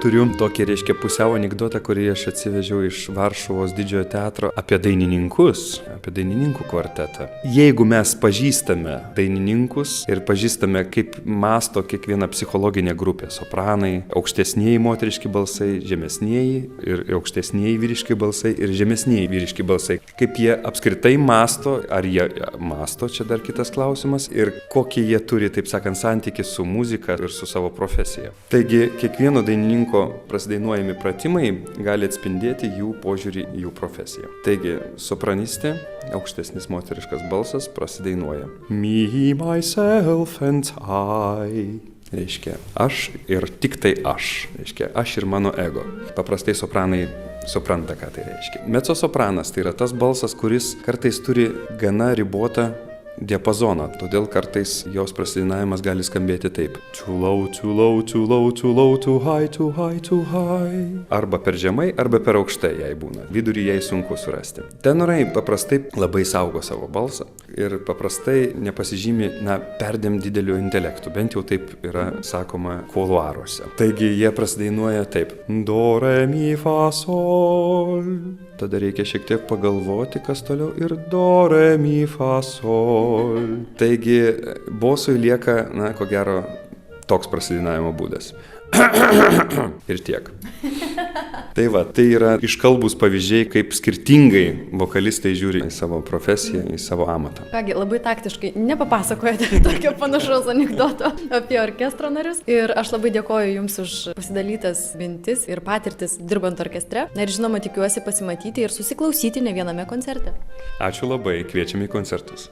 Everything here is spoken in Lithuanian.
turiu tokį, reiškia, pusiau anekdotą, kurį aš atsivežiau iš Varšuvos didžiojo teatro apie dainininkus, apie dainininkų kvartetą. Jeigu mes pažįstame dainininkus ir pažįstame, kaip masto kiekviena psichologinė grupė, sopranai, aukštesnieji moteriški balsai, žemesnieji ir aukštesnieji vyriški balsai ir žemesnieji vyriški balsai, kaip jie apskritai masto, ar jie masto, čia dar kitas klausimas, ir kokį jie turi, taip sakant, santykį su muzika ir su savo profesija. Taigi, kiekvieno dainininko prasidainuojami pratimai gali atspindėti jų požiūrį į jų profesiją. Taigi, sopranistė, aukštesnis moteriškas balsas prasidainuoja. Me, myself and I. Reiškia, aš ir tik tai aš. Reiškia, aš ir mano ego. Paprastai sopranai supranta, ką tai reiškia. Mezzosopranas tai yra tas balsas, kuris kartais turi gana ribotą diapazoną, todėl kartais jos prasidainavimas gali skambėti taip. Too low, too low, too low, too low, too high, too high, too high. Arba per žemai, arba per aukštai jai būna. Vidurį jai sunku surasti. Tenorai paprastai labai saugo savo balsą ir paprastai nepasižymi, perdėm dideliu intelektu, bent jau taip yra sakoma kuluaruose. Taigi jie prasidainuoja taip. Do, re, mi, fa, sol. Tada reikia šiek tiek pagalvoti, kas toliau ir do, re, mi, fa, sol. Taigi, bosui lieka, ko gero, toks prasidainavimo būdas. Ir tiek. Tai va, tai yra iškalbūs pavyzdžiai, kaip skirtingai vokalistai žiūri į savo profesiją, į savo amatą. Kągi, labai taktiškai nepapasakojate tokio panašaus anekdoto apie orkestro narius. Ir aš labai dėkoju Jums už pasidalytas mintis ir patirtis dirbant orkestre. Na ir žinoma, tikiuosi pasimatyti ir susiklausyti ne viename koncerte. Ačiū labai, kviečiame į koncertus.